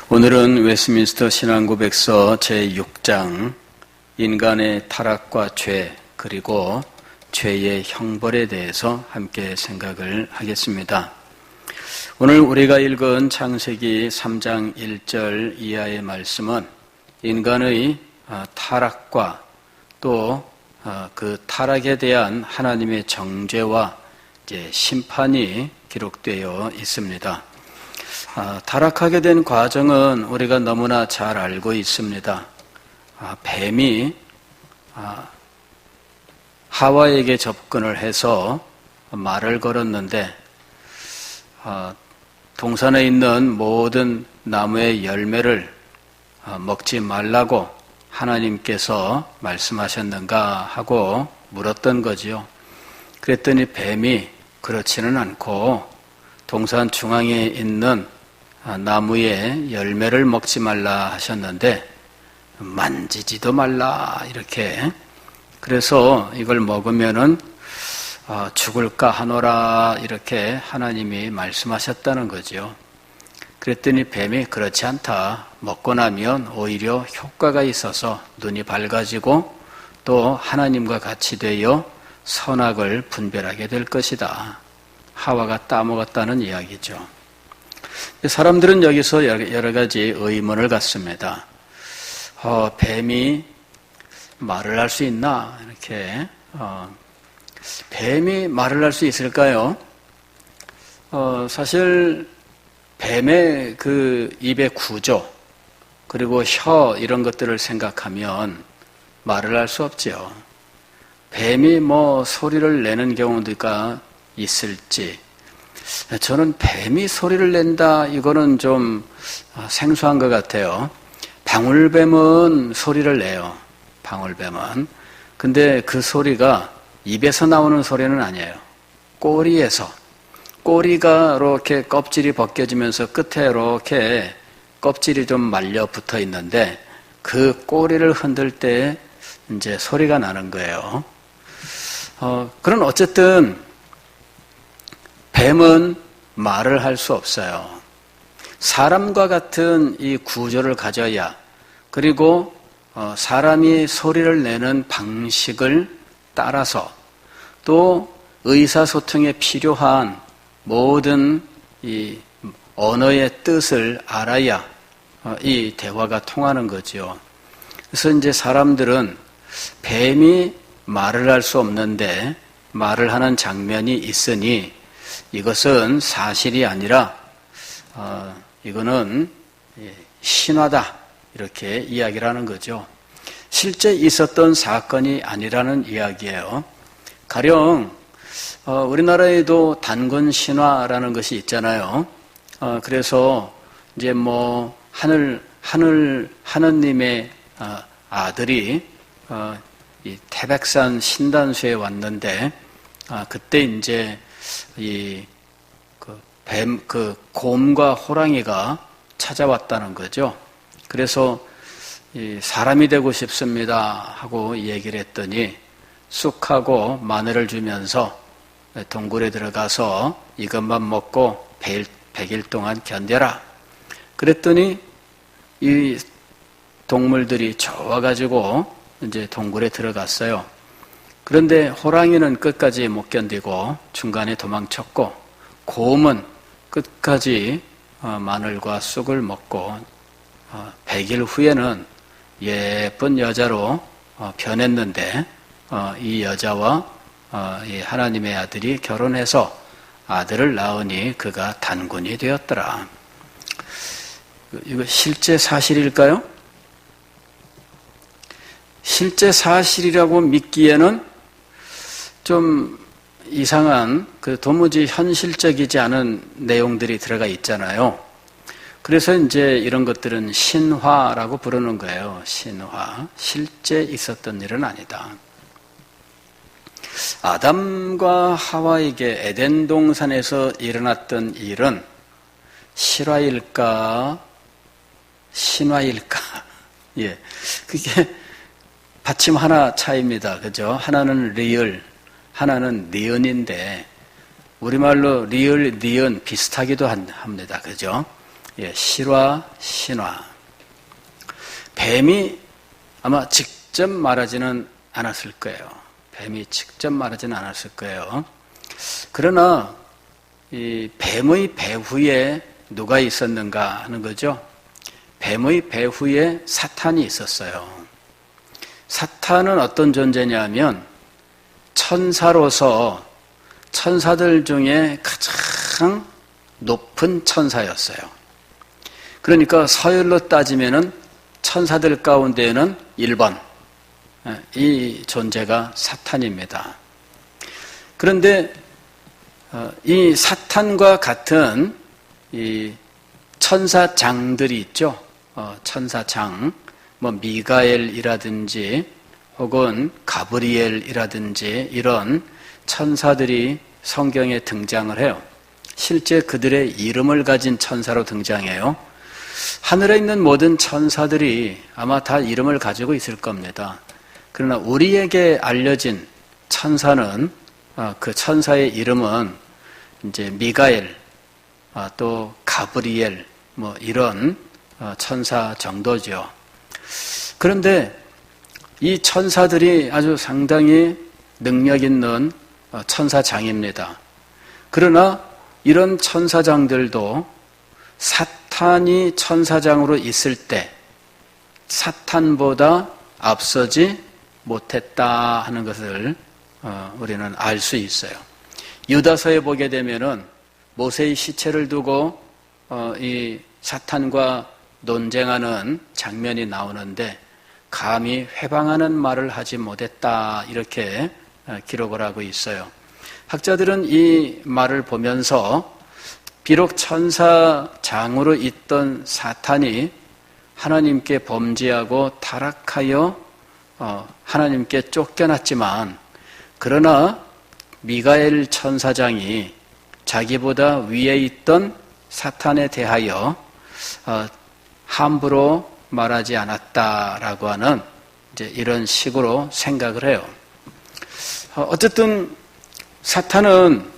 오늘은 웨스트민스터 신앙고백서 제6장 인간의 타락과 죄 그리고 죄의 형벌에 대해서 함께 생각을 하겠습니다. 오늘 우리가 읽은 창세기 3장 1절 이하의 말씀은 인간의 타락과 또 그 타락에 대한 하나님의 정죄와 심판이 기록되어 있습니다. 타락하게 된 과정은 우리가 너무나 잘 알고 있습니다. 뱀이 하와에게 접근을 해서 말을 걸었는데 동산에 있는 모든 나무의 열매를 먹지 말라고 하나님께서 말씀하셨는가 하고 물었던 거지요. 그랬더니 뱀이 그렇지는 않고 동산 중앙에 있는 나무의 열매를 먹지 말라 하셨는데 만지지도 말라 이렇게, 그래서 이걸 먹으면은 죽을까 하노라 이렇게 하나님이 말씀하셨다는 거죠. 그랬더니 뱀이 그렇지 않다, 먹고 나면 오히려 효과가 있어서 눈이 밝아지고 또 하나님과 같이 되어 선악을 분별하게 될 것이다, 하와가 따먹었다는 이야기죠. 사람들은 여기서 여러 가지 의문을 갖습니다. 뱀이 말을 할 수 있나? 이렇게 뱀이 말을 할 수 있을까요? 사실 뱀의 그 입의 구조 그리고 혀 이런 것들을 생각하면 말을 할 수 없죠. 뱀이 소리를 내는 경우가 있을지, 저는 뱀이 소리를 낸다 이거는 좀 생소한 것 같아요. 방울뱀은 소리를 내요. 방울뱀은. 근데 그 소리가 입에서 나오는 소리는 아니에요. 꼬리에서. 꼬리가 이렇게 껍질이 벗겨지면서 끝에 이렇게 껍질이 좀 말려 붙어 있는데 그 꼬리를 흔들 때 이제 소리가 나는 거예요. 그런 어쨌든 뱀은 말을 할 수 없어요. 사람과 같은 이 구조를 가져야, 그리고 사람이 소리를 내는 방식을 따라서 또 의사소통에 필요한 모든 이 언어의 뜻을 알아야 이 대화가 통하는 거죠. 그래서 이제 사람들은 뱀이 말을 할 수 없는데 말을 하는 장면이 있으니 이것은 사실이 아니라 이거는 신화다 이렇게 이야기를 하는 거죠. 실제 있었던 사건이 아니라는 이야기예요. 가령 우리나라에도 단군 신화라는 것이 있잖아요. 그래서 이제 하느님의 아들이 이 태백산 신단수에 왔는데 그때 이제 곰과 호랑이가 찾아왔다는 거죠. 그래서 사람이 되고 싶습니다 하고 얘기를 했더니 쑥하고 마늘을 주면서 동굴에 들어가서 이것만 먹고 100일 동안 견뎌라. 그랬더니 이 동물들이 좋아가지고 이제 동굴에 들어갔어요. 그런데 호랑이는 끝까지 못 견디고 중간에 도망쳤고, 곰은 끝까지 마늘과 쑥을 먹고 100일 후에는 예쁜 여자로 변했는데 이 여자와 이 하나님의 아들이 결혼해서 아들을 낳으니 그가 단군이 되었더라. 이거 실제 사실일까요? 실제 사실이라고 믿기에는 좀 이상한, 도무지 현실적이지 않은 내용들이 들어가 있잖아요. 그래서 이제 이런 것들은 신화라고 부르는 거예요. 신화. 실제 있었던 일은 아니다. 아담과 하와에게 에덴 동산에서 일어났던 일은 실화일까? 신화일까? 예. 그게 받침 하나 차이입니다. 그죠? 하나는 리얼, 하나는 니은인데 우리말로 리을, 니은 비슷하기도 합니다. 그죠? 실화, 신화. 뱀이 아마 직접 말하지는 않았을 거예요. 뱀이 직접 말하지는 않았을 거예요. 그러나 이 뱀의 배후에 누가 있었는가 하는 거죠. 뱀의 배후에 사탄이 있었어요. 사탄은 어떤 존재냐면 천사로서 천사들 중에 가장 높은 천사였어요. 그러니까 서열로 따지면은 천사들 가운데에는 1번, 이 존재가 사탄입니다. 그런데 이 사탄과 같은 이 천사장들이 있죠. 천사장, 미가엘이라든지 혹은 가브리엘이라든지 이런 천사들이 성경에 등장을 해요. 실제 그들의 이름을 가진 천사로 등장해요. 하늘에 있는 모든 천사들이 아마 다 이름을 가지고 있을 겁니다. 그러나 우리에게 알려진 천사는 그 천사의 이름은 이제 미가엘, 또 가브리엘, 이런 천사 정도죠. 그런데 이 천사들이 아주 상당히 능력 있는 천사장입니다. 그러나 이런 천사장들도 사탄이 천사장으로 있을 때 사탄보다 앞서지 못했다 하는 것을 우리는 알 수 있어요. 유다서에 보게 되면은 모세의 시체를 두고 이 사탄과 논쟁하는 장면이 나오는데 감히 회방하는 말을 하지 못했다 이렇게 기록을 하고 있어요. 학자들은 이 말을 보면서 비록 천사장으로 있던 사탄이 하나님께 범죄하고 타락하여 하나님께 쫓겨났지만 그러나 미가엘 천사장이 자기보다 위에 있던 사탄에 대하여 함부로 말하지 않았다라고 하는 이제 이런 식으로 생각을 해요. 어쨌든 사탄은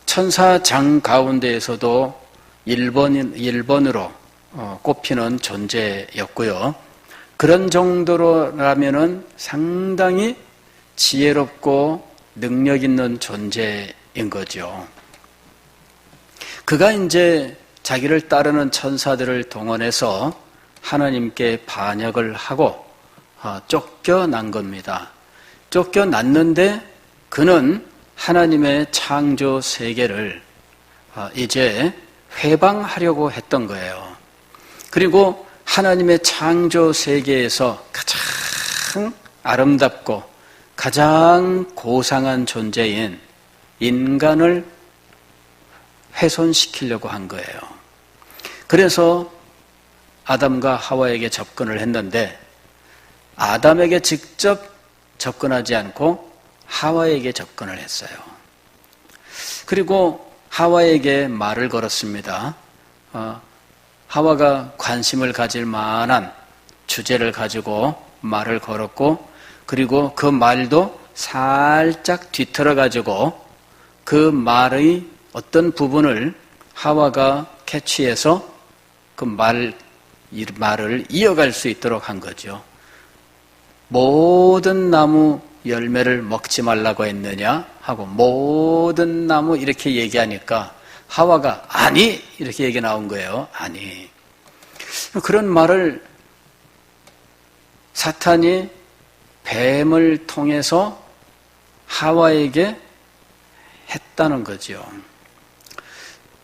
천사장 가운데에서도 1번으로 꼽히는 존재였고요. 그런 정도로라면은 상당히 지혜롭고 능력 있는 존재인 거죠. 그가 이제 자기를 따르는 천사들을 동원해서 하나님께 반역을 하고 쫓겨난 겁니다. 쫓겨났는데 그는 하나님의 창조 세계를 이제 회방하려고 했던 거예요. 그리고 하나님의 창조 세계에서 가장 아름답고 가장 고상한 존재인 인간을 훼손시키려고 한 거예요. 그래서 아담과 하와에게 접근을 했는데 아담에게 직접 접근하지 않고 하와에게 접근을 했어요. 그리고 하와에게 말을 걸었습니다. 하와가 관심을 가질 만한 주제를 가지고 말을 걸었고 그리고 그 말도 살짝 뒤틀어 가지고 그 말의 어떤 부분을 하와가 캐치해서 그 말을 이어갈 수 있도록 한 거죠. 모든 나무 열매를 먹지 말라고 했느냐 하고 모든 나무 이렇게 얘기하니까 하와가 아니 이렇게 얘기 나온 거예요. 아니. 그런 말을 사탄이 뱀을 통해서 하와에게 했다는 거죠.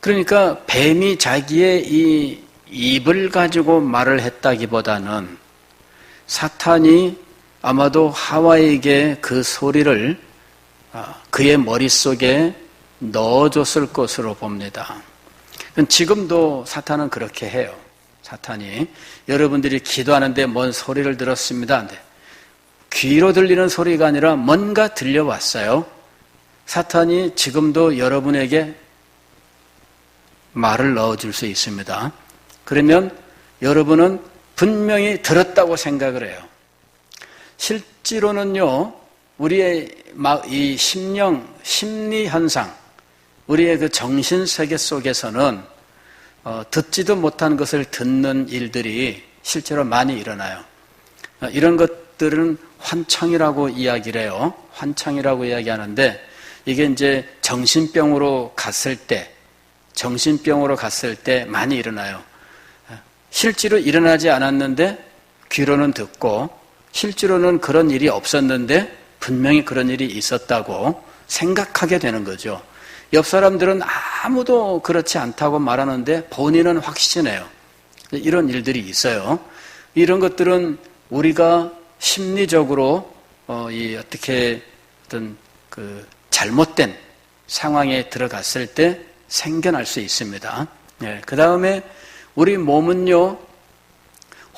그러니까 뱀이 자기의 이 입을 가지고 말을 했다기보다는 사탄이 아마도 하와에게 그 소리를 그의 머릿속에 넣어줬을 것으로 봅니다. 지금도 사탄은 그렇게 해요. 사탄이 여러분들이 기도하는데 뭔 소리를 들었습니다. 근데 귀로 들리는 소리가 아니라 뭔가 들려왔어요. 사탄이 지금도 여러분에게 말을 넣어줄 수 있습니다. 그러면 여러분은 분명히 들었다고 생각을 해요. 실제로는요, 우리의 이 심리 현상, 우리의 그 정신세계 속에서는 듣지도 못한 것을 듣는 일들이 실제로 많이 일어나요. 이런 것들은 환청이라고 이야기를 해요. 환청이라고 이야기하는데 이게 이제 정신병으로 갔을 때 많이 일어나요. 실제로 일어나지 않았는데 귀로는 듣고 실제로는 그런 일이 없었는데 분명히 그런 일이 있었다고 생각하게 되는 거죠. 옆 사람들은 아무도 그렇지 않다고 말하는데 본인은 확신해요. 이런 일들이 있어요. 이런 것들은 우리가 심리적으로 어떻게 어떤 그 잘못된 상황에 들어갔을 때 생겨날 수 있습니다. 그 다음에 우리 몸은요,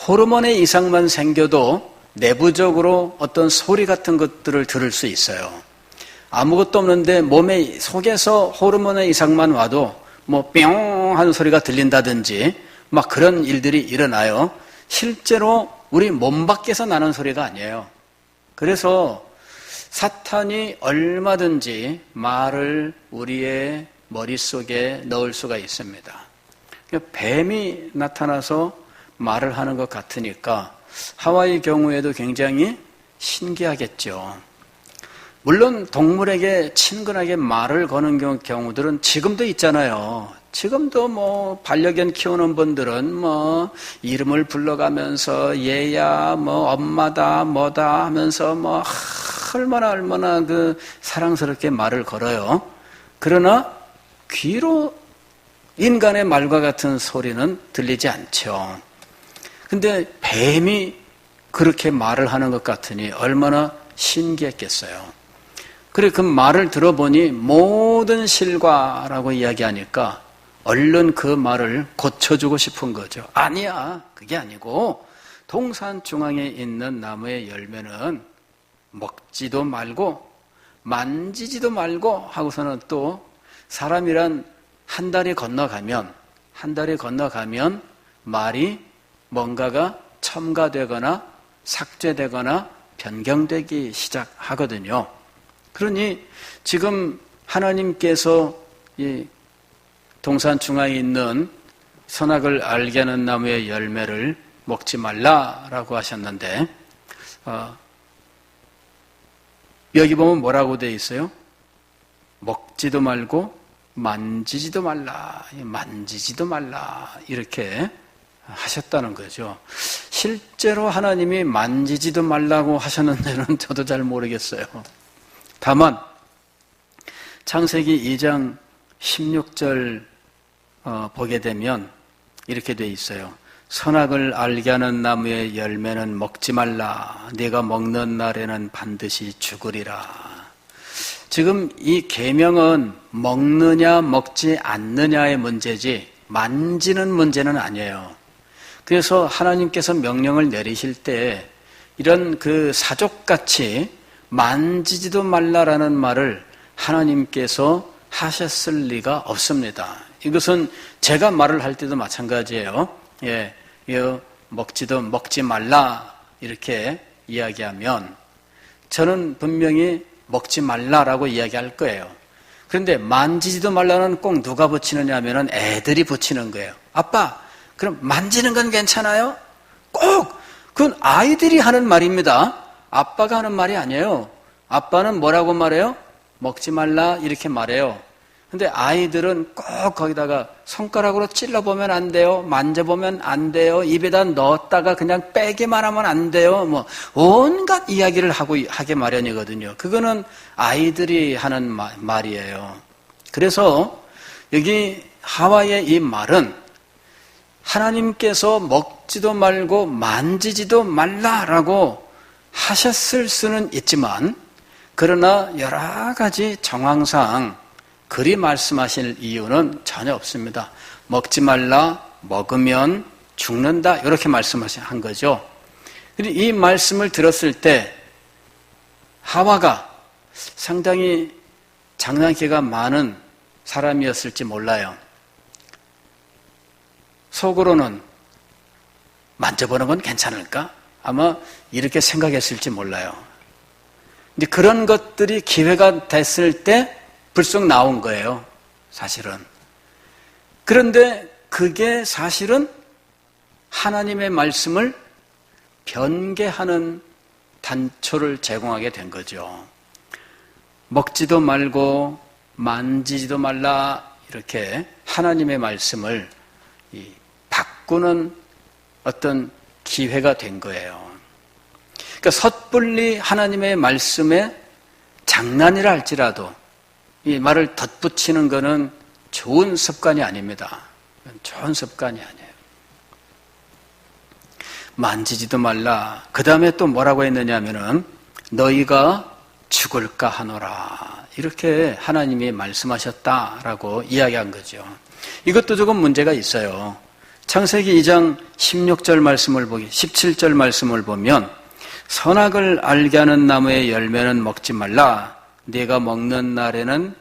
호르몬의 이상만 생겨도 내부적으로 어떤 소리 같은 것들을 들을 수 있어요. 아무것도 없는데 몸의 속에서 호르몬의 이상만 와도 뭐 뿅 하는 소리가 들린다든지 막 그런 일들이 일어나요. 실제로 우리 몸 밖에서 나는 소리가 아니에요. 그래서 사탄이 얼마든지 말을 우리의 머릿속에 넣을 수가 있습니다. 뱀이 나타나서 말을 하는 것 같으니까 하와의 경우에도 굉장히 신기하겠죠. 물론 동물에게 친근하게 말을 거는 경우들은 지금도 있잖아요. 지금도 뭐 반려견 키우는 분들은 뭐 이름을 불러가면서 얘야 뭐 엄마다 뭐다 하면서 뭐 얼마나 그 사랑스럽게 말을 걸어요. 그러나 귀로 인간의 말과 같은 소리는 들리지 않죠. 근데 뱀이 그렇게 말을 하는 것 같으니 얼마나 신기했겠어요. 그래 그 말을 들어보니 모든 실과라고 이야기하니까 얼른 그 말을 고쳐주고 싶은 거죠. 아니야, 그게 아니고 동산 중앙에 있는 나무의 열매는 먹지도 말고 만지지도 말고 하고서는 또 사람이란 한 달이 건너가면 말이 뭔가가 첨가되거나 삭제되거나 변경되기 시작하거든요. 그러니 지금 하나님께서 이 동산 중앙에 있는 선악을 알게 하는 나무의 열매를 먹지 말라라고 하셨는데 여기 보면 뭐라고 되어 있어요? 먹지도 말고 만지지도 말라 이렇게 하셨다는 거죠. 실제로 하나님이 만지지도 말라고 하셨는지는 저도 잘 모르겠어요. 다만 창세기 2장 16절 보게 되면 이렇게 돼 있어요. 선악을 알게 하는 나무의 열매는 먹지 말라. 네가 먹는 날에는 반드시 죽으리라. 지금 이 계명은 먹느냐 먹지 않느냐의 문제지 만지는 문제는 아니에요. 그래서 하나님께서 명령을 내리실 때 이런 그 사족같이 만지지도 말라라는 말을 하나님께서 하셨을 리가 없습니다. 이것은 제가 말을 할 때도 마찬가지예요. 먹지 말라 이렇게 이야기하면 저는 분명히 먹지 말라라고 이야기할 거예요. 그런데 만지지도 말라는 꼭 누가 붙이느냐 하면 애들이 붙이는 거예요. 아빠, 그럼 만지는 건 괜찮아요? 꼭 그건 아이들이 하는 말입니다. 아빠가 하는 말이 아니에요. 아빠는 뭐라고 말해요? 먹지 말라 이렇게 말해요. 근데 아이들은 꼭 거기다가 손가락으로 찔러보면 안 돼요. 만져보면 안 돼요. 입에다 넣었다가 그냥 빼기만 하면 안 돼요. 뭐 온갖 이야기를 하게 마련이거든요. 그거는 아이들이 하는 말이에요. 그래서 여기 하와의 이 말은 하나님께서 먹지도 말고 만지지도 말라라고 하셨을 수는 있지만 그러나 여러 가지 정황상 그리 말씀하실 이유는 전혀 없습니다. 먹지 말라, 먹으면 죽는다 이렇게 말씀한 거죠. 이 말씀을 들었을 때 하와가 상당히 장난기가 많은 사람이었을지 몰라요. 속으로는 만져보는 건 괜찮을까? 아마 이렇게 생각했을지 몰라요. 근데 그런 것들이 기회가 됐을 때 불쑥 나온 거예요, 사실은. 그런데 그게 사실은 하나님의 말씀을 변개하는 단초를 제공하게 된 거죠. 먹지도 말고 만지지도 말라, 이렇게 하나님의 말씀을 바꾸는 어떤 기회가 된 거예요. 그러니까 섣불리 하나님의 말씀에 장난이라 할지라도 이 말을 덧붙이는 것은 좋은 습관이 아닙니다. 좋은 습관이 아니에요. 만지지도 말라. 그 다음에 또 뭐라고 했느냐 하면은 너희가 죽을까 하노라. 이렇게 하나님이 말씀하셨다라고 이야기한 거죠. 이것도 조금 문제가 있어요. 창세기 2장 16절 말씀을 17절 말씀을 보면 선악을 알게 하는 나무의 열매는 먹지 말라. 네가 먹는 날에는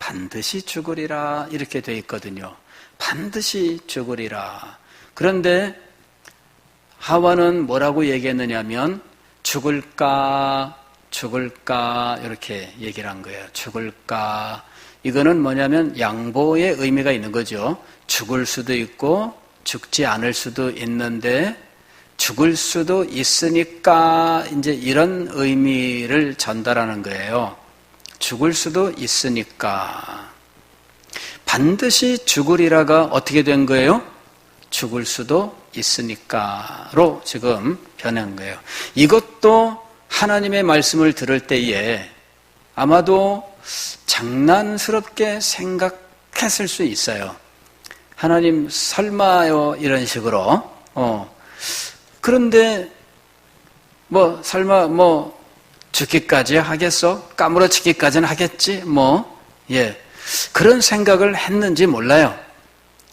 반드시 죽으리라. 이렇게 되어 있거든요. 반드시 죽으리라. 그런데 하와는 뭐라고 얘기했느냐면 죽을까 이렇게 얘기를 한 거예요. 죽을까. 이거는 뭐냐면 양보의 의미가 있는 거죠. 죽을 수도 있고 죽지 않을 수도 있는데 죽을 수도 있으니까 이제 이런 의미를 전달하는 거예요. 죽을 수도 있으니까. 반드시 죽으리라가 어떻게 된 거예요? 죽을 수도 있으니까로 지금 변한 거예요. 이것도 하나님의 말씀을 들을 때에 아마도 장난스럽게 생각했을 수 있어요. 하나님 설마요, 이런 식으로. 그런데 설마 죽기까지 하겠어? 까무러치기까지는 하겠지? 그런 생각을 했는지 몰라요.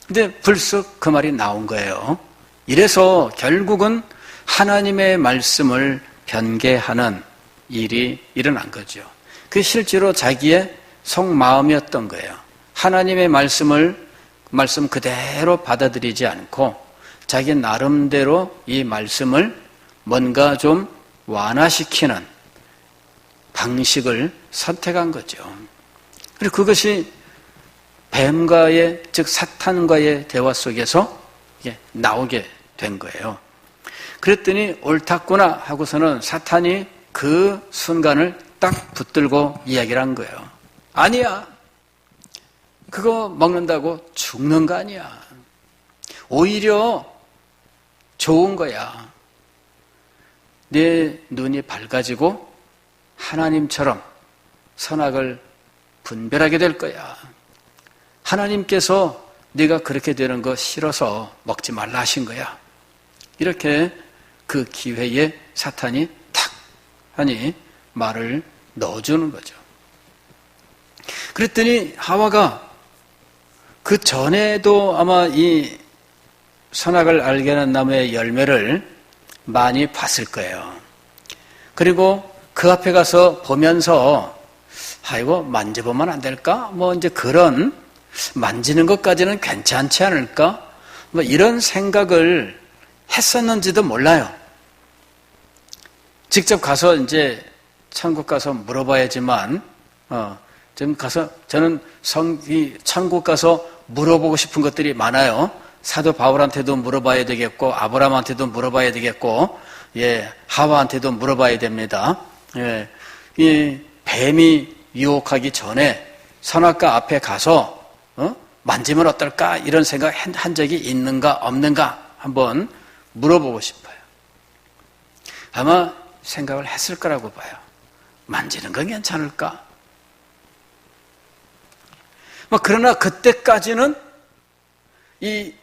근데 불쑥 그 말이 나온 거예요. 이래서 결국은 하나님의 말씀을 변개하는 일이 일어난 거죠. 그게 실제로 자기의 속마음이었던 거예요. 하나님의 말씀 그대로 받아들이지 않고 자기 나름대로 이 말씀을 뭔가 좀 완화시키는 방식을 선택한 거죠. 그리고 그것이 뱀과의, 즉 사탄과의 대화 속에서 나오게 된 거예요. 그랬더니 옳았구나 하고서는 사탄이 그 순간을 딱 붙들고 이야기를 한 거예요. 아니야. 그거 먹는다고 죽는 거 아니야. 오히려 좋은 거야. 내 눈이 밝아지고 하나님처럼 선악을 분별하게 될 거야. 하나님께서 네가 그렇게 되는 거 싫어서 먹지 말라 하신 거야. 이렇게 그 기회에 사탄이 탁 하니 말을 넣어주는 거죠. 그랬더니 하와가 그 전에도 아마 이 선악을 알게 하는 나무의 열매를 많이 봤을 거예요. 그리고 그 앞에 가서 보면서 이거 만져보면 안 될까? 이제 그런 만지는 것까지는 괜찮지 않을까? 이런 생각을 했었는지도 몰라요. 직접 가서 이제 천국 가서 물어봐야지만, 저는 천국 가서 물어보고 싶은 것들이 많아요. 사도 바울한테도 물어봐야 되겠고, 아브라함한테도 물어봐야 되겠고, 하와한테도 물어봐야 됩니다. 이 뱀이 유혹하기 전에 선악과 앞에 가서 만지면 어떨까? 이런 생각 한 적이 있는가 없는가? 한번 물어보고 싶어요. 아마 생각을 했을 거라고 봐요. 만지는 건 괜찮을까? 그러나 그때까지는 이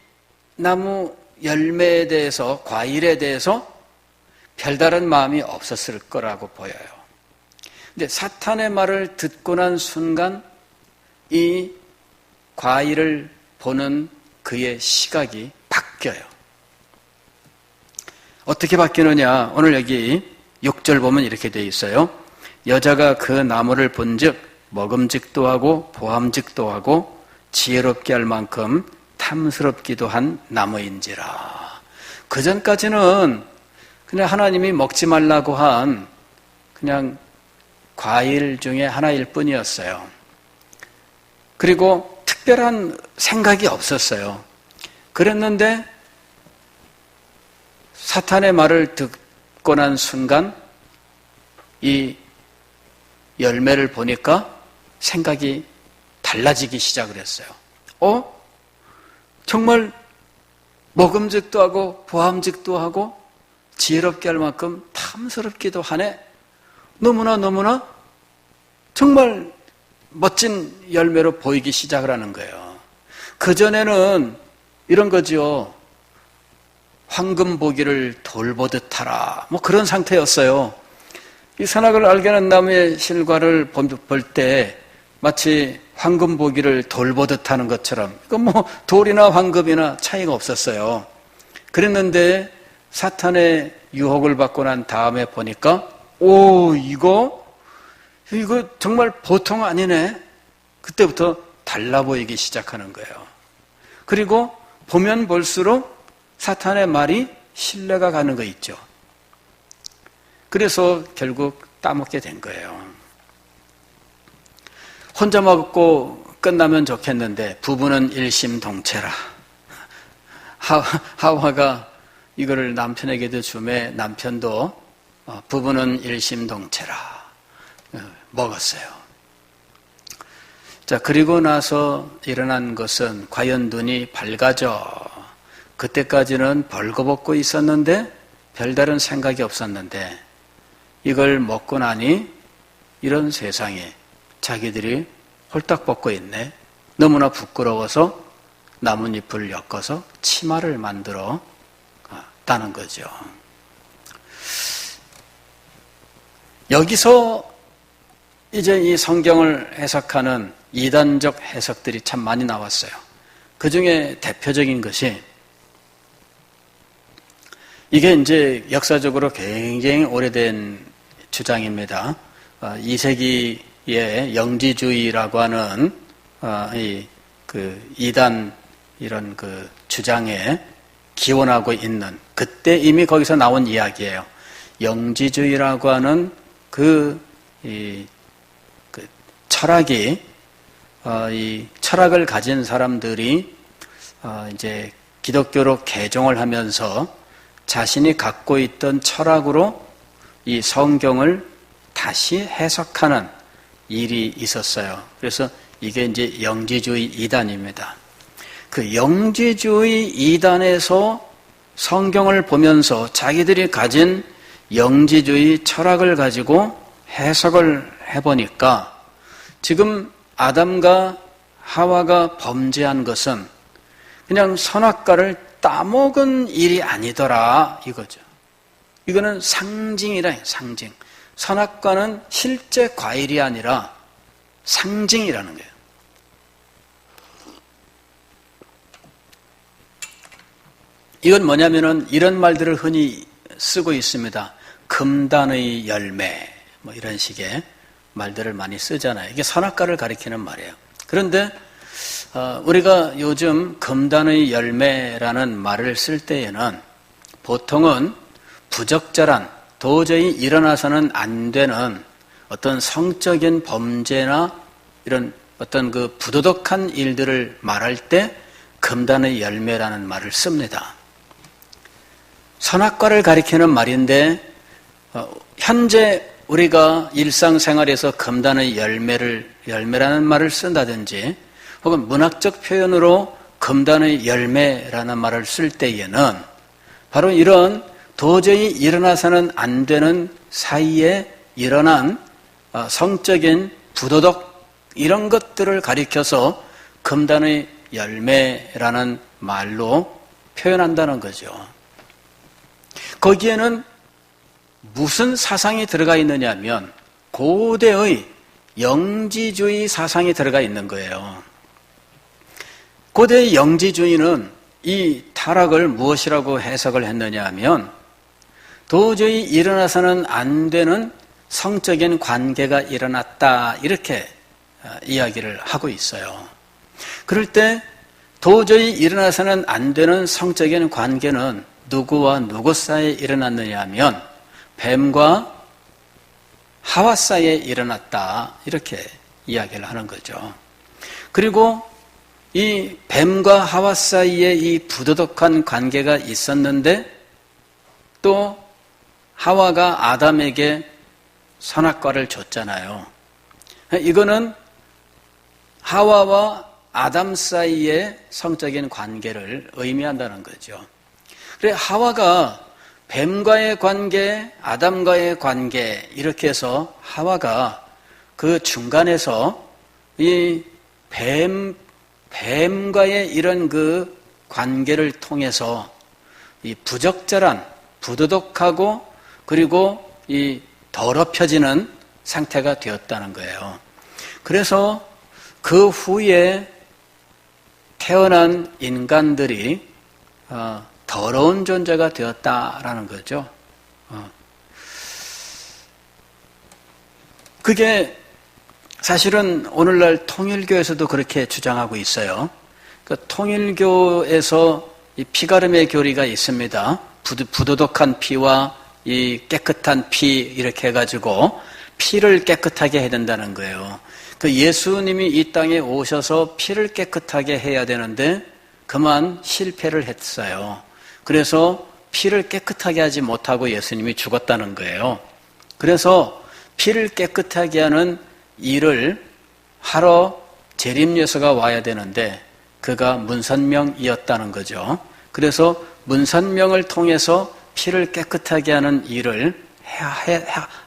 나무 열매에 대해서, 과일에 대해서 별다른 마음이 없었을 거라고 보여요. 근데 사탄의 말을 듣고 난 순간 이 과일을 보는 그의 시각이 바뀌어요. 어떻게 바뀌느냐? 오늘 여기 6절 보면 이렇게 되어 있어요. 여자가 그 나무를 본즉 먹음직도 하고 보암직도 하고 지혜롭게 할 만큼 탐스럽기도 한 나무인지라. 그 전까지는 그냥 하나님이 먹지 말라고 한 그냥 과일 중에 하나일 뿐이었어요. 그리고 특별한 생각이 없었어요. 그랬는데 사탄의 말을 듣고 난 순간 이 열매를 보니까 생각이 달라지기 시작을 했어요. 정말 먹음직도 하고 보암직도 하고 지혜롭게 할 만큼 탐스럽기도 하네. 너무나 정말 멋진 열매로 보이기 시작을 하는 거예요. 그전에는 이런 거죠. 황금 보기를 돌보듯 하라. 뭐 그런 상태였어요. 이 선악을 알게 하는 나무의 실과를 볼 때 마치 황금 보기를 돌보듯 하는 것처럼, 이건 뭐 돌이나 황금이나 차이가 없었어요. 그랬는데 사탄의 유혹을 받고 난 다음에 보니까 이거 정말 보통 아니네. 그때부터 달라 보이기 시작하는 거예요. 그리고 보면 볼수록 사탄의 말이 신뢰가 가는 거 있죠. 그래서 결국 따먹게 된 거예요. 혼자 먹고 끝나면 좋겠는데 부부는 일심동체라. 하와가 이거를 남편에게도 주매 남편도 부부는 일심동체라 먹었어요. 자, 그리고 나서 일어난 것은 과연 눈이 밝아져. 그때까지는 벌거벗고 있었는데 별다른 생각이 없었는데 이걸 먹고 나니 이런 세상에 자기들이 홀딱 벗고 있네. 너무나 부끄러워서 나뭇잎을 엮어서 치마를 만들어 따는 거죠. 여기서 이제 이 성경을 해석하는 이단적 해석들이 참 많이 나왔어요. 그 중에 대표적인 것이 이게 이제 역사적으로 굉장히 오래된 주장입니다. 2세기에 영지주의라고 하는 이단 이런 그 주장에 기원하고 있는, 그때 이미 거기서 나온 이야기예요. 영지주의라고 하는 그 철학이 이 철학을 가진 사람들이 이제 기독교로 개종을 하면서 자신이 갖고 있던 철학으로 이 성경을 다시 해석하는 일이 있었어요. 그래서 이게 이제 영지주의 이단입니다. 그 영지주의 이단에서 성경을 보면서 자기들이 가진 영지주의 철학을 가지고 해석을 해보니까 지금 아담과 하와가 범죄한 것은 그냥 선악과를 따먹은 일이 아니더라 이거죠. 이거는 상징이라 해요. 상징. 선악과는 실제 과일이 아니라 상징이라는 거예요. 이건 뭐냐면은 이런 말들을 흔히 쓰고 있습니다. 금단의 열매 뭐 이런 식의 말들을 많이 쓰잖아요. 이게 선악과를 가리키는 말이에요. 그런데 우리가 요즘 금단의 열매라는 말을 쓸 때에는 보통은 부적절한, 도저히 일어나서는 안 되는 어떤 성적인 범죄나 이런 어떤 그 부도덕한 일들을 말할 때 금단의 열매라는 말을 씁니다. 선악과를 가리키는 말인데 현재 우리가 일상생활에서 금단의 열매라는 말을 쓴다든지 혹은 문학적 표현으로 금단의 열매라는 말을 쓸 때에는 바로 이런 도저히 일어나서는 안 되는 사이에 일어난 성적인 부도덕 이런 것들을 가리켜서 금단의 열매라는 말로 표현한다는 거죠. 거기에는 무슨 사상이 들어가 있느냐 하면 고대의 영지주의 사상이 들어가 있는 거예요. 고대의 영지주의는 이 타락을 무엇이라고 해석을 했느냐 하면 도저히 일어나서는 안 되는 성적인 관계가 일어났다 이렇게 이야기를 하고 있어요. 그럴 때 도저히 일어나서는 안 되는 성적인 관계는 누구와 누구 사이에 일어났느냐 하면 뱀과 하와 사이에 일어났다 이렇게 이야기를 하는 거죠. 그리고 이 뱀과 하와 사이에 이 부도덕한 관계가 있었는데 또 하와가 아담에게 선악과를 줬잖아요. 이거는 하와와 아담 사이의 성적인 관계를 의미한다는 거죠. 그래 하와가 뱀과의 관계, 아담과의 관계 이렇게 해서 하와가 그 중간에서 이 뱀과의 이런 그 관계를 통해서 이 부적절한, 부도덕하고 그리고 이 더럽혀지는 상태가 되었다는 거예요. 그래서 그 후에 태어난 인간들이 더러운 존재가 되었다라는 거죠. 그게 사실은 오늘날 통일교에서도 그렇게 주장하고 있어요. 그 통일교에서 이 피가름의 교리가 있습니다. 부도덕한 피와 이 깨끗한 피 이렇게 해가지고 피를 깨끗하게 해야 된다는 거예요. 그 예수님이 이 땅에 오셔서 피를 깨끗하게 해야 되는데 그만 실패를 했어요. 그래서 피를 깨끗하게 하지 못하고 예수님이 죽었다는 거예요. 그래서 피를 깨끗하게 하는 일을 하러 재림예수가 와야 되는데 그가 문선명이었다는 거죠. 그래서 문선명을 통해서 피를 깨끗하게 하는 일을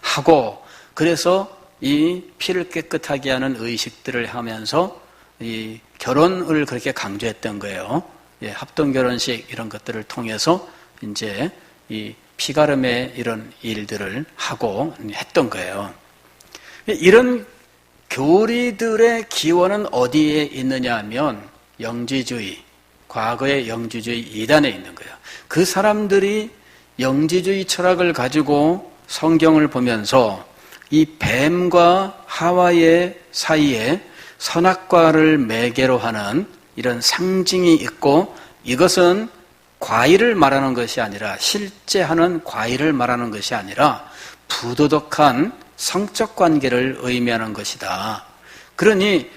하고 그래서 이 피를 깨끗하게 하는 의식들을 하면서 이 결혼을 그렇게 강조했던 거예요. 예, 합동결혼식 이런 것들을 통해서 이제 이 피가름의 이런 일들을 하고 했던 거예요. 이런 교리들의 기원은 어디에 있느냐 하면 영지주의, 과거의 영지주의 이단에 있는 거예요. 그 사람들이 영지주의 철학을 가지고 성경을 보면서 이 뱀과 하와의 사이에 선악과를 매개로 하는 이런 상징이 있고 이것은 과일을 말하는 것이 아니라 실제 하는 과일을 말하는 것이 아니라 부도덕한 성적 관계를 의미하는 것이다. 그러니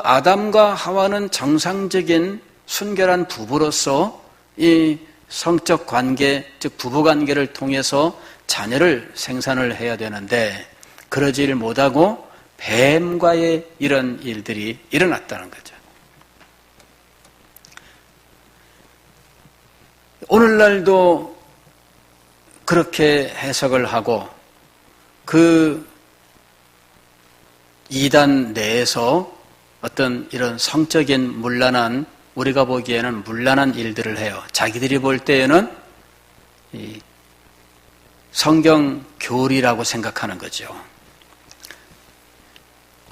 아담과 하와는 정상적인 순결한 부부로서 이 성적 관계, 즉 부부 관계를 통해서 자녀를 생산을 해야 되는데 그러지를 못하고 뱀과의 이런 일들이 일어났다는 거죠. 오늘날도 그렇게 해석을 하고 그 이단 내에서 어떤 이런 성적인 문란한 우리가 보기에는 문란한 일들을 해요. 자기들이 볼 때에는 이 성경 교리라고 생각하는 거죠.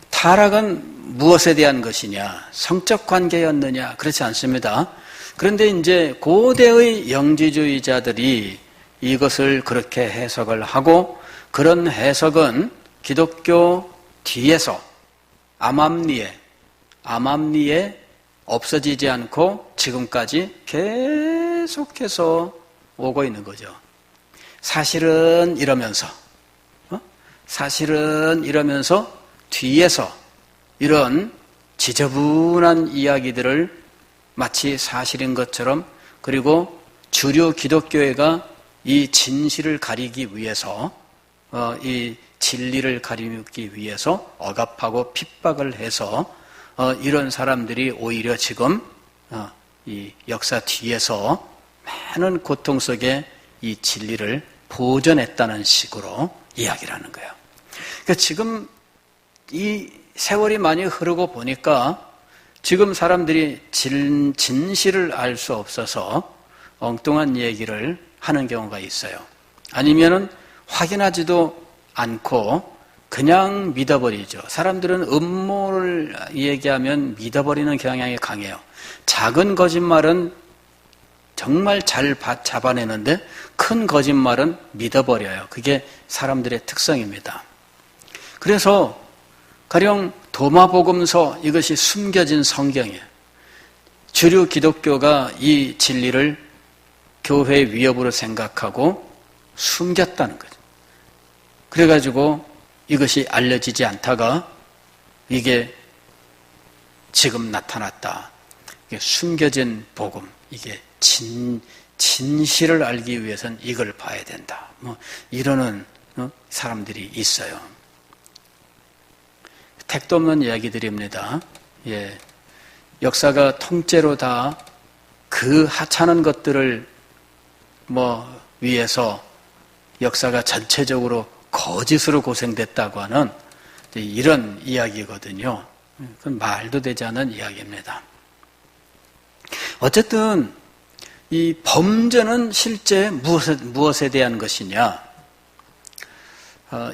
타락은 무엇에 대한 것이냐? 성적 관계였느냐? 그렇지 않습니다. 그런데 이제 고대의 영지주의자들이 이것을 그렇게 해석을 하고 그런 해석은 기독교 뒤에서 암암리에 없어지지 않고 지금까지 계속해서 오고 있는 거죠. 사실은 이러면서 뒤에서 이런 지저분한 이야기들을 마치 사실인 것처럼 그리고 주류 기독교회가 이 진실을 가리기 위해서 이 진리를 가리기 위해서 억압하고 핍박을 해서 이런 사람들이 오히려 지금 이 역사 뒤에서 많은 고통 속에 이 진리를 보존했다는 식으로 이야기를 하는 거예요. 그러니까 지금 이 세월이 많이 흐르고 보니까 지금 사람들이 진실을 알 수 없어서 엉뚱한 얘기를 하는 경우가 있어요. 아니면은 확인하지도 않고 그냥 믿어버리죠. 사람들은 음모를 얘기하면 믿어버리는 경향이 강해요. 작은 거짓말은 정말 잘 잡아내는데 큰 거짓말은 믿어버려요. 그게 사람들의 특성입니다. 그래서 가령 도마복음서 이것이 숨겨진 성경이에요. 주류 기독교가 이 진리를 교회 위협으로 생각하고 숨겼다는 거죠. 그래가지고 이것이 알려지지 않다가 이게 지금 나타났다. 이게 숨겨진 복음, 이게 진실을 알기 위해서는 이걸 봐야 된다. 이러는 사람들이 있어요. 택도 없는 이야기들입니다. 예. 역사가 통째로 다 그 하찮은 것들을 위해서 역사가 전체적으로 거짓으로 고생됐다고 하는 이런 이야기거든요. 그건 말도 되지 않은 이야기입니다. 어쨌든 이 범죄는 실제 무엇에 대한 것이냐?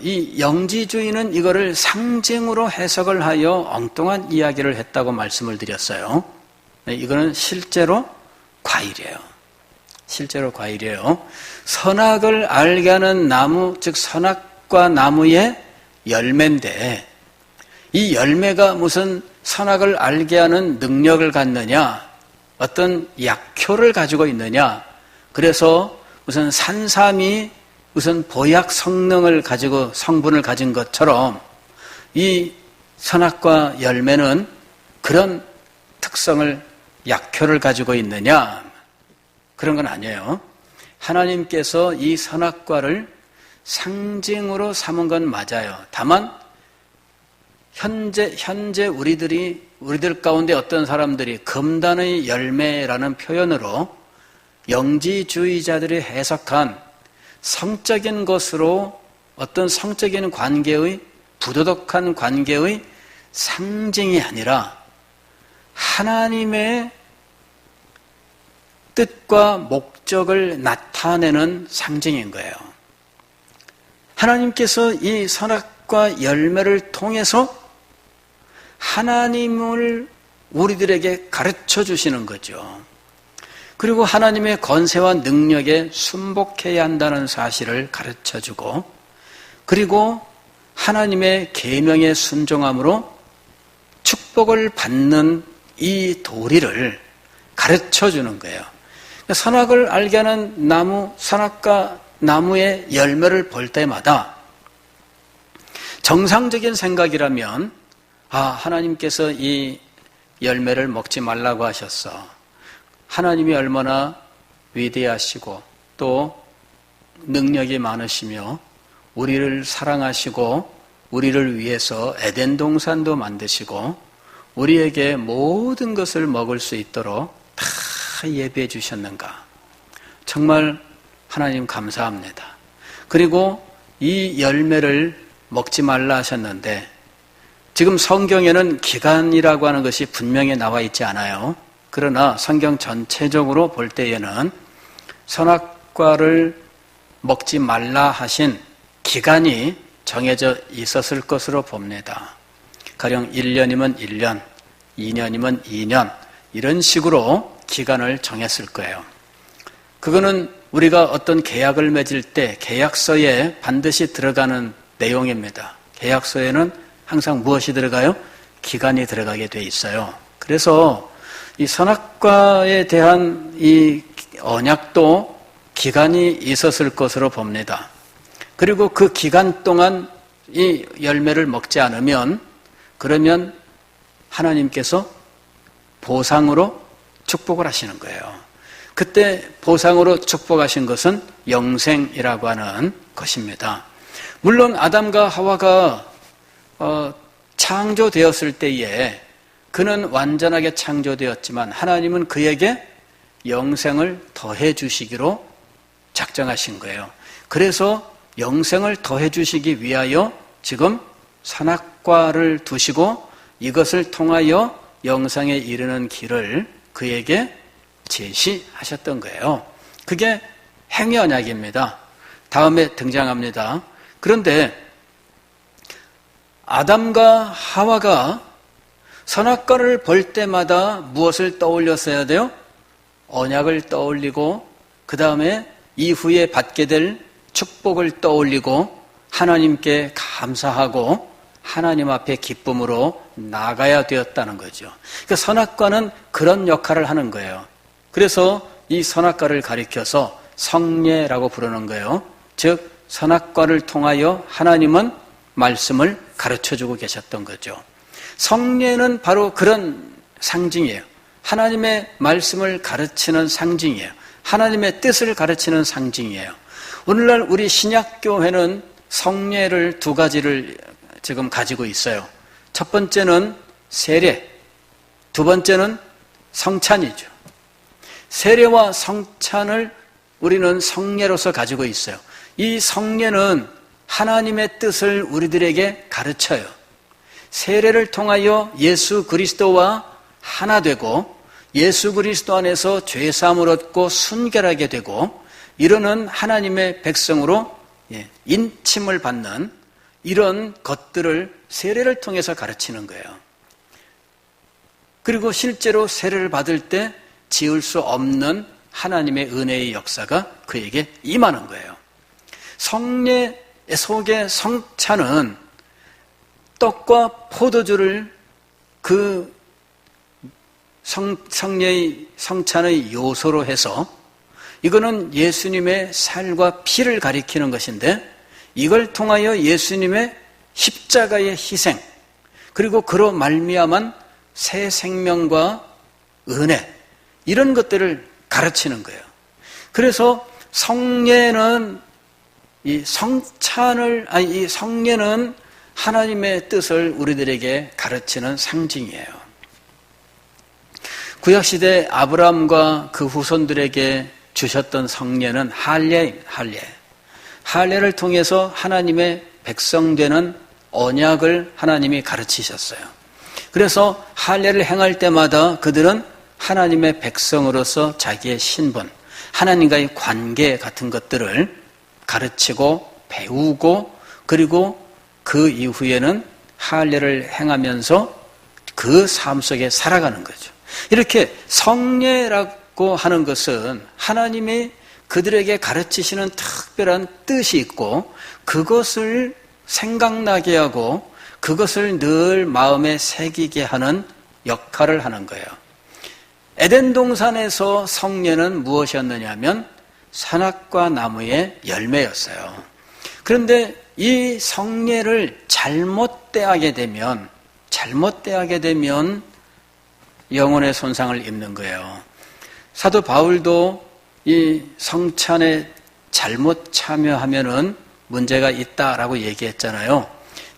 이 영지주의는 이거를 상징으로 해석을 하여 엉뚱한 이야기를 했다고 말씀을 드렸어요. 이거는 실제로 과일이에요. 실제로 과일이에요. 선악을 알게 하는 나무, 즉 선악과 나무의 열매인데 이 열매가 무슨 선악을 알게 하는 능력을 갖느냐, 어떤 약효를 가지고 있느냐, 그래서 무슨 산삼이 무슨 보약 성능을 가지고 성분을 가진 것처럼 이 선악과 열매는 그런 특성을 약효를 가지고 있느냐, 그런 건 아니에요. 하나님께서 이 선악과를 상징으로 삼은 건 맞아요. 다만 현재 우리들 가운데 어떤 사람들이 금단의 열매라는 표현으로 영지주의자들이 해석한 성적인 것으로 어떤 성적인 관계의 부도덕한 관계의 상징이 아니라 하나님의 뜻과 목적을 나타내는 상징인 거예요. 하나님께서 이 선악과 열매를 통해서 하나님을 우리들에게 가르쳐 주시는 거죠. 그리고 하나님의 권세와 능력에 순복해야 한다는 사실을 가르쳐 주고, 그리고 하나님의 계명에 순종함으로 축복을 받는 이 도리를 가르쳐 주는 거예요. 선악을 알게 하는 나무, 선악과 나무의 열매를 볼 때마다 정상적인 생각이라면 하나님께서 이 열매를 먹지 말라고 하셨어. 하나님이 얼마나 위대하시고 또 능력이 많으시며 우리를 사랑하시고 우리를 위해서 에덴 동산도 만드시고 우리에게 모든 것을 먹을 수 있도록 다 예배해 주셨는가. 정말 하나님 감사합니다. 그리고 이 열매를 먹지 말라 하셨는데 지금 성경에는 기간이라고 하는 것이 분명히 나와 있지 않아요. 그러나 성경 전체적으로 볼 때에는 선악과를 먹지 말라 하신 기간이 정해져 있었을 것으로 봅니다. 가령 1년이면 1년, 2년이면 2년 이런 식으로 기간을 정했을 거예요. 그거는 우리가 어떤 계약을 맺을 때 계약서에 반드시 들어가는 내용입니다. 계약서에는 항상 무엇이 들어가요? 기간이 들어가게 돼 있어요. 그래서 이 선악과에 대한 이 언약도 기간이 있었을 것으로 봅니다. 그리고 그 기간 동안 이 열매를 먹지 않으면 그러면 하나님께서 보상으로 축복을 하시는 거예요. 그때 보상으로 축복하신 것은 영생이라고 하는 것입니다. 물론 아담과 하와가 창조되었을 때에 그는 완전하게 창조되었지만 하나님은 그에게 영생을 더해 주시기로 작정하신 거예요. 그래서 영생을 더해 주시기 위하여 지금 선악과를 두시고 이것을 통하여 영생에 이르는 길을 그에게 제시하셨던 거예요. 그게 행위 언약입니다. 다음에 등장합니다. 그런데 아담과 하와가 선악과를 볼 때마다 무엇을 떠올렸어야 돼요? 언약을 떠올리고 그 다음에 이후에 받게 될 축복을 떠올리고 하나님께 감사하고 하나님 앞에 기쁨으로 나가야 되었다는 거죠. 그러니까 선악과는 그런 역할을 하는 거예요. 그래서 이 선악과를 가리켜서 성례라고 부르는 거예요. 즉 선악과를 통하여 하나님은 말씀을 가르쳐주고 계셨던 거죠. 성례는 바로 그런 상징이에요. 하나님의 말씀을 가르치는 상징이에요. 하나님의 뜻을 가르치는 상징이에요. 오늘날 우리 신약교회는 성례를 두 가지를 지금 가지고 있어요. 첫 번째는 세례, 두 번째는 성찬이죠. 세례와 성찬을 우리는 성례로서 가지고 있어요. 이 성례는 하나님의 뜻을 우리들에게 가르쳐요. 세례를 통하여 예수 그리스도와 하나 되고 예수 그리스도 안에서 죄사함을 얻고 순결하게 되고 이러는 하나님의 백성으로 인침을 받는 이런 것들을 세례를 통해서 가르치는 거예요. 그리고 실제로 세례를 받을 때 지울 수 없는 하나님의 은혜의 역사가 그에게 임하는 거예요. 성례 속의 성찬은 떡과 포도주를 그 성례의 성찬의 요소로 해서 이거는 예수님의 살과 피를 가리키는 것인데 이걸 통하여 예수님의 십자가의 희생 그리고 그로 말미암은 새 생명과 은혜 이런 것들을 가르치는 거예요. 그래서 성례는 이 성례는 하나님의 뜻을 우리들에게 가르치는 상징이에요. 구약시대 아브라함과 그 후손들에게 주셨던 성례는 할례입니다. 할례를 통해서 하나님의 백성 되는 언약을 하나님이 가르치셨어요. 그래서 할례를 행할 때마다 그들은 하나님의 백성으로서 자기의 신분, 하나님과의 관계 같은 것들을 가르치고 배우고 그리고 그 이후에는 할례를 행하면서 그 삶 속에 살아가는 거죠. 이렇게 성례라고 하는 것은 하나님이 그들에게 가르치시는 특별한 뜻이 있고 그것을 생각나게 하고 그것을 늘 마음에 새기게 하는 역할을 하는 거예요. 에덴 동산에서 성례는 무엇이었느냐 하면 선악과 나무의 열매였어요. 그런데 이 성례를 잘못 대하게 되면 영혼의 손상을 입는 거예요. 사도 바울도 이 성찬에 잘못 참여하면은 문제가 있다라고 얘기했잖아요.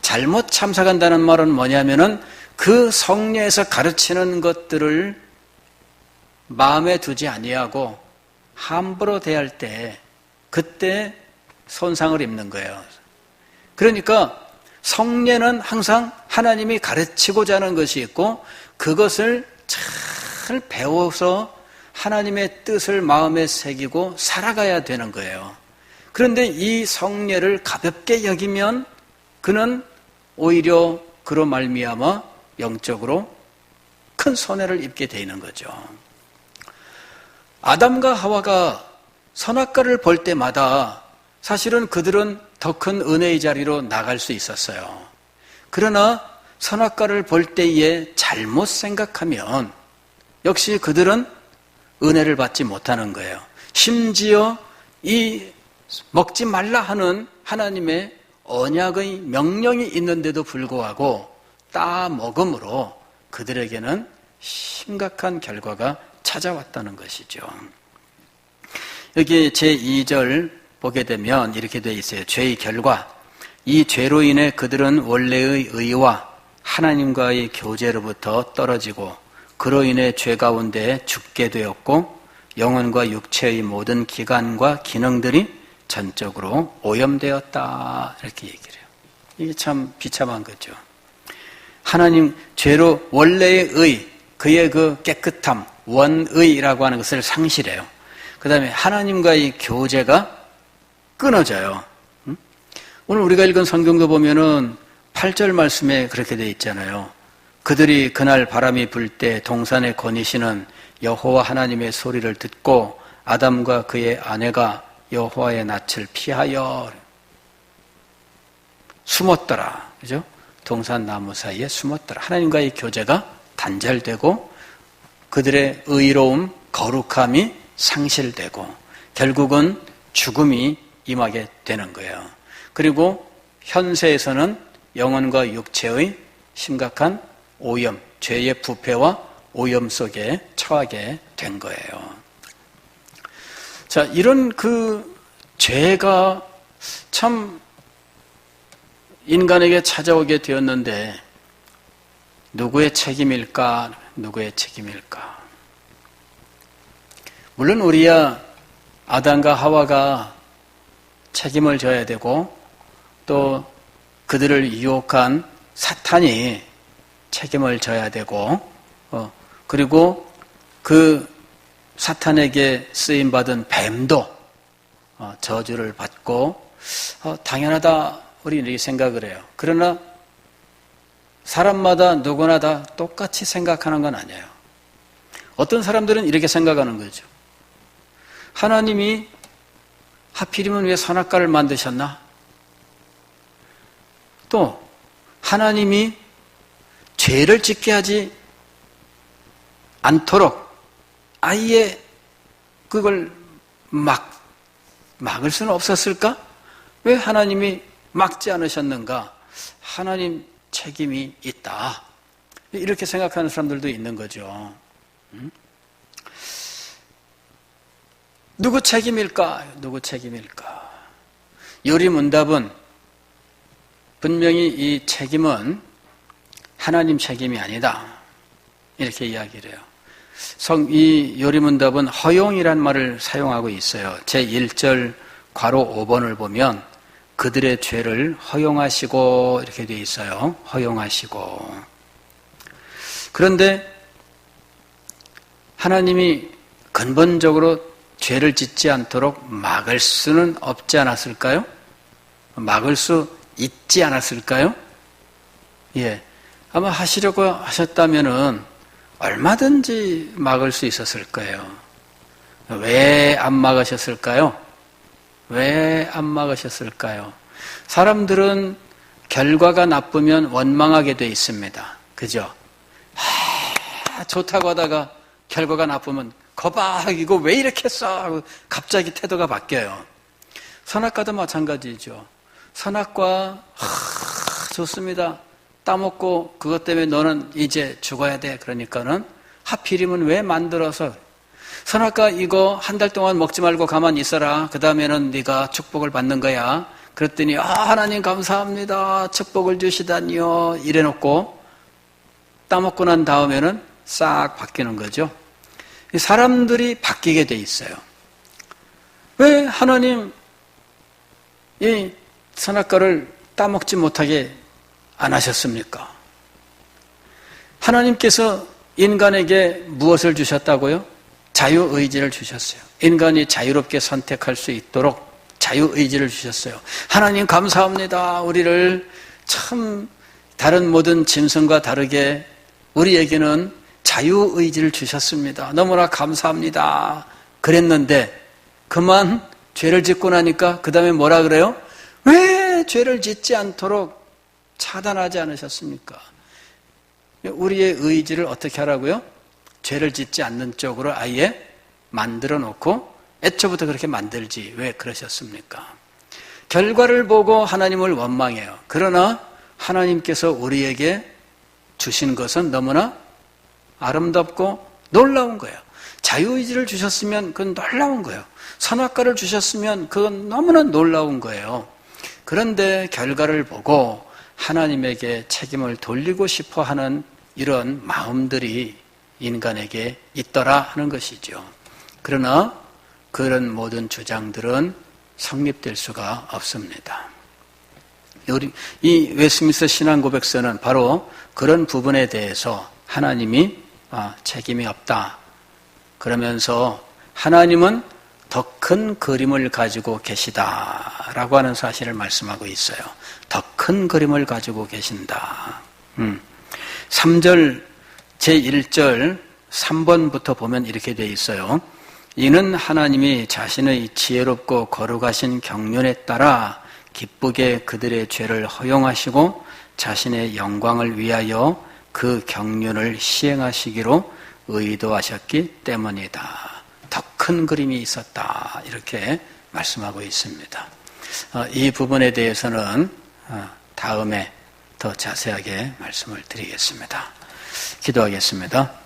잘못 참석한다는 말은 뭐냐면은 그 성례에서 가르치는 것들을 마음에 두지 아니하고 함부로 대할 때 그때 손상을 입는 거예요. 그러니까 성례는 항상 하나님이 가르치고자 하는 것이 있고 그것을 잘 배워서 하나님의 뜻을 마음에 새기고 살아가야 되는 거예요. 그런데 이 성례를 가볍게 여기면 그는 오히려 그로 말미암아 영적으로 큰 손해를 입게 되는 거죠. 아담과 하와가 선악과를 볼 때마다 사실은 그들은 더 큰 은혜의 자리로 나갈 수 있었어요. 그러나 선악과를 볼 때에 잘못 생각하면 역시 그들은 은혜를 받지 못하는 거예요. 심지어 이 먹지 말라 하는 하나님의 언약의 명령이 있는데도 불구하고 따 먹음으로 그들에게는 심각한 결과가 찾아왔다는 것이죠. 여기 제2절 보게 되면 이렇게 되어 있어요. 죄의 결과. 이 죄로 인해 그들은 원래의 의와 하나님과의 교제로부터 떨어지고 그로 인해 죄 가운데 죽게 되었고 영혼과 육체의 모든 기관과 기능들이 전적으로 오염되었다. 이렇게 얘기를 해요. 이게 참 비참한 거죠. 하나님 죄로 원래의 의, 그의 그 깨끗함, 원의라고 하는 것을 상실해요. 그 다음에 하나님과의 교제가 끊어져요. 오늘 우리가 읽은 성경도 보면은 8절 말씀에 그렇게 되어 있잖아요. 그들이 그날 바람이 불 때 동산에 거니시는 여호와 하나님의 소리를 듣고 아담과 그의 아내가 여호와의 낯을 피하여 숨었더라. 그죠? 동산 나무 사이에 숨었더라. 하나님과의 교제가 단절되고 그들의 의로움, 거룩함이 상실되고 결국은 죽음이 임하게 되는 거예요. 그리고 현세에서는 영혼과 육체의 심각한 오염, 죄의 부패와 오염 속에 처하게 된 거예요. 자, 이런 그 죄가 참 인간에게 찾아오게 되었는데 누구의 책임일까? 누구의 책임일까? 물론 우리야 아담과 하와가 책임을 져야 되고 또 그들을 유혹한 사탄이 책임을 져야 되고 그리고 그 사탄에게 쓰임받은 뱀도 저주를 받고 당연하다 우리는 이렇게 생각을 해요. 그러나 사람마다 누구나 다 똑같이 생각하는 건 아니에요. 어떤 사람들은 이렇게 생각하는 거죠. 하나님이 하필이면 왜 선악과를 만드셨나? 또 하나님이 죄를 짓게 하지 않도록 아예 그걸 막을 수는 없었을까? 왜 하나님이 막지 않으셨는가? 하나님 책임이 있다. 이렇게 생각하는 사람들도 있는 거죠. 누구 책임일까? 누구 책임일까? 요리문답은 분명히 이 책임은 하나님 책임이 아니다. 이렇게 이야기를 해요. 이 요리문답은 허용이란 말을 사용하고 있어요. 제1절 괄호 5번을 보면 그들의 죄를 허용하시고 이렇게 되어 있어요. 허용하시고. 그런데 하나님이 근본적으로 죄를 짓지 않도록 막을 수는 없지 않았을까요? 막을 수 있지 않았을까요? 예. 아마 하시려고 하셨다면은 얼마든지 막을 수 있었을 거예요. 왜 안 막으셨을까요? 왜 안 막으셨을까요? 사람들은 결과가 나쁘면 원망하게 돼 있습니다. 그죠? 좋다고 하다가 결과가 나쁘면 거봐 이거 왜 이렇게 써? 하고 갑자기 태도가 바뀌어요. 선악과도 마찬가지죠. 선악과 좋습니다. 따먹고 그것 때문에 너는 이제 죽어야 돼. 그러니까는 하필이면 왜 만들어서 선악과 이거 한 달 동안 먹지 말고 가만히 있어라. 그 다음에는 네가 축복을 받는 거야. 그랬더니 하나님 감사합니다. 축복을 주시다니요. 이래놓고 따먹고 난 다음에는 싹 바뀌는 거죠. 사람들이 바뀌게 돼 있어요. 왜 하나님 이 선악과를 따먹지 못하게 안 하셨습니까? 하나님께서 인간에게 무엇을 주셨다고요? 자유의지를 주셨어요. 인간이 자유롭게 선택할 수 있도록 자유의지를 주셨어요. 하나님 감사합니다. 우리를 참 다른 모든 짐승과 다르게 우리에게는 자유의지를 주셨습니다. 너무나 감사합니다. 그랬는데 그만 죄를 짓고 나니까 그 다음에 뭐라 그래요? 왜 죄를 짓지 않도록 차단하지 않으셨습니까? 우리의 의지를 어떻게 하라고요? 죄를 짓지 않는 쪽으로 아예 만들어 놓고 애초부터 그렇게 만들지 왜 그러셨습니까? 결과를 보고 하나님을 원망해요. 그러나 하나님께서 우리에게 주신 것은 너무나 아름답고 놀라운 거예요. 자유의지를 주셨으면 그건 놀라운 거예요. 선악과를 주셨으면 그건 너무나 놀라운 거예요. 그런데 결과를 보고 하나님에게 책임을 돌리고 싶어 하는 이런 마음들이 인간에게 있더라 하는 것이죠. 그러나 그런 모든 주장들은 성립될 수가 없습니다. 이 웨스트민스터 신앙고백서는 바로 그런 부분에 대해서 하나님이 책임이 없다. 그러면서 하나님은 더 큰 그림을 가지고 계시다라고 하는 사실을 말씀하고 있어요. 더 큰 그림을 가지고 계신다. 3절 제1절 3번부터 보면 이렇게 되어 있어요. 이는 하나님이 자신의 지혜롭고 거룩하신 경륜에 따라 기쁘게 그들의 죄를 허용하시고 자신의 영광을 위하여 그 경륜을 시행하시기로 의도하셨기 때문이다. 더 큰 그림이 있었다. 이렇게 말씀하고 있습니다. 이 부분에 대해서는 다음에 더 자세하게 말씀을 드리겠습니다. 기도하겠습니다.